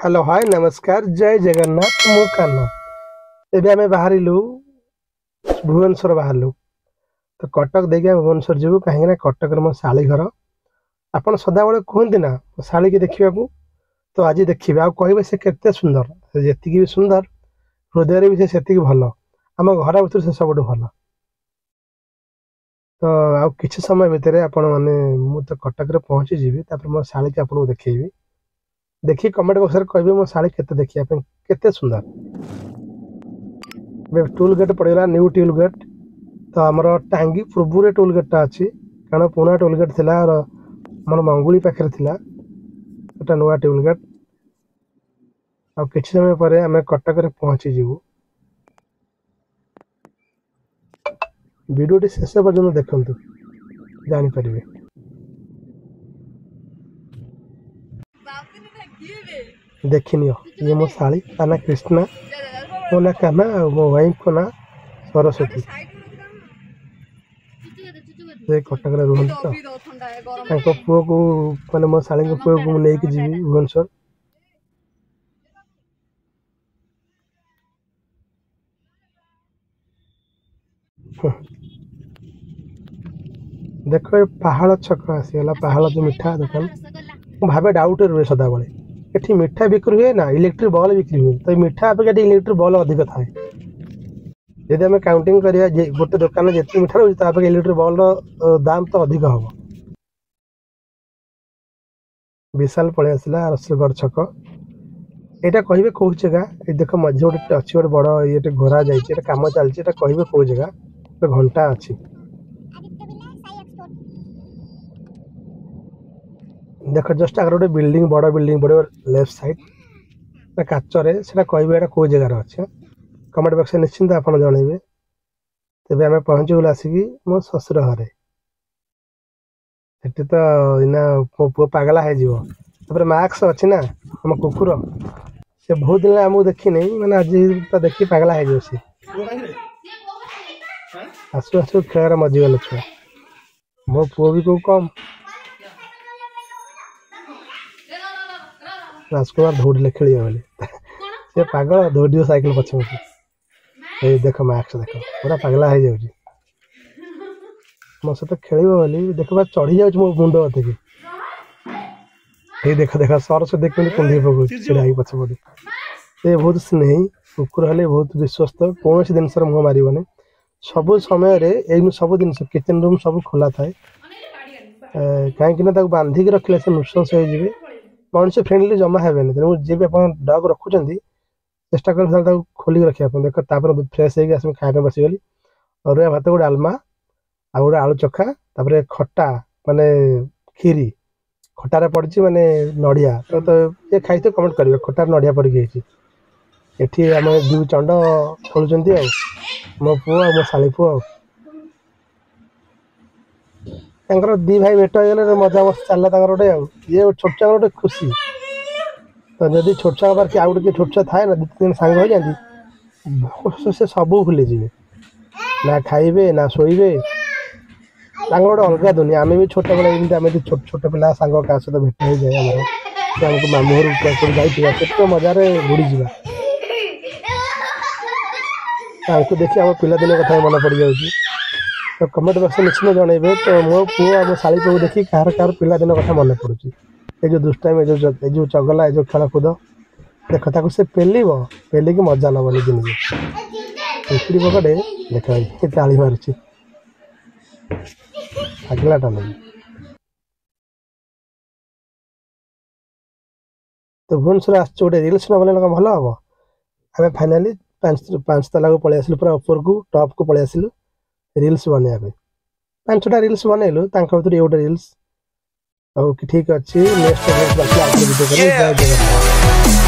Hello hi नमस्कार जय जगन्नाथ मु कान्हा एबे आमे बाहरिलु भुवनेश्वर बाहरलु तो कटक देखिए भुवनेश्वर जीवु कहीं ना कटक मो शाली घर आपन सदा बेले कहते ना शाली की देखा तो आज देखिए आ कहे से केते सुंदर जी भी सुंदर हृदय भी से भल आम घर भर से सब भल तो आ किसी समय भितर आपण मैंने मुझे कटक पहुँची जी मो शाली की आपको देखी देखिए कमेंट बॉक्स में कहे मो शाली केते देखिया केते सुंदर टोल गेट पड़ेगा न्यू टोल गेट तो आमर टांगी पूर्व टोल गेटा अच्छी कारण पुणा टोल गेट थी आम मंगुली पाखे गोटे नुआ टोल गेट आ कि समय पर आम कटक पहुँची जीवु वीडियो शेष पर्यटन देखु जापर देखनी ये मो शाली ता ना कृष्णा मो ना कान्हा मो वाइफ को ना सरस्वती कटक रुहती तो पुओ को मैंने मो शाली पुओ को लेकिन जी भुवनेश्वर देख पहाड़ छक आसीगला पहाड़ जो मिठा दुकान भावे डाउट रुए सदा बेले ये मिठा बिक्री हुए ना इलेक्ट्रिक बल्ब बिक्री हुए तो मिठा अपेक्षा इलेक्ट्रिक बल्ब अधिक थाए यदि आम काउंटिंग करिया गोटे दुकान जितनी मिठा रोचे इलेक्ट्रिक बल्ब दाम तो अधिक हम विशाल पलि आसला रसुलगढ़ छक यहाँ कहे कौ जगह ये देख मझे गोटे अच्छी गोटे बड़ ये घोरा जाइए कम चलती कहे कौ जगह घंटा अच्छी देख जस्ट आगे गोटे बिल्डिंग बड़ बिल्डिंग पड़े लेफ्ट साइड काचरे से कहे कौ जगार अच्छे कमेंट बॉक्स निश्चिंत आप जनइबे तेज आम पहुँची गलु आसिक मो शशुर घरे तो इना मो पु पगला हो मार्क्स अच्छी ना आम कुकुर से बहुत दिन आमको देखनी मैंने आज तो देखी पगला हो आसु आसु खेल मजिगल छुआ मो पु भी कौ कम राजकुमार दौड़े खेल बोली से पागल दौड़ साइकिल पछे पछे देख मार्क्स देख पूरा पगला हो जाऊँ मो सहित खेल बोली देख चढ़ी जाऊँ मो मुंड अतिक ये देख देख सरस देख कुंडी पक छिड़ा पछे पड़ी ये बहुत स्नेही कुकुर हेल्ले बहुत विश्वस्त कौन जिन मुह मारे सब समय सब जिन किचन रूम सब खोला थाए कहीं बांधिक रखिले से नृशंस हो मनुष्य फ्रेंडली जमा हे तेणु जी भी आप डग रखुच्च चेष्टा कर खोलिक रखा देख तापर फ्रेश हो खाया बसीगली अरुआ भात गोटे डालमा आ गोटे आलू चखा तापर खटा माने खीरी खटार पड़ी माने नड़िया तो ये खाई तो कमेंट करेंगे खटार नड़िया पड़ी एठी आम दु चंड खेलुंट मो पु आ मो शाली पु दी भाई भेट हो मजा मस्त चलला गोटे ये छोट छुआ गोटे खुशी तो जदि छोट छुआ पार्क आउ गोटे छोट छुआ थाए ना दु तीन सांग हो जाती से सब भूली जी ना खाइबे ना शोबे गोटे अलग दुनिया आम भी छोट बेले आम छोट छोट पिला सांग क्या सहित भेट हो जाए आमको मामू घर जाइए मजार बुड़ी जाको देखिए आम पिलादिन कथा मन पड़ जाऊँगी तो कमेंट बॉक्स में निश्चित जनइबे तो मो पु आ मो शाली पु देखी कहार कहार पिलादिन कथा मन पड़ुची ये जो दुष्टाइम जो चगला जो खेलकूद देख ताक से पेलिक मजा नब निजे निजे उखड़ी पकड़े देख ताली मारुची आगलाटा नहीं तो भुवनेश्वर आस गोटे रिल्स न बन भल हम आम फाइनाली पांच ताला को पलि आसिलु पूरा ऊपर को टॉप को पलि आसिलु रिल्स बनवाई 5-6टा रिल्स बनइलु भर ये गोटे रिल्स ठीक अच्छी नेक्स्ट वीडियो जय जगन्नाथ।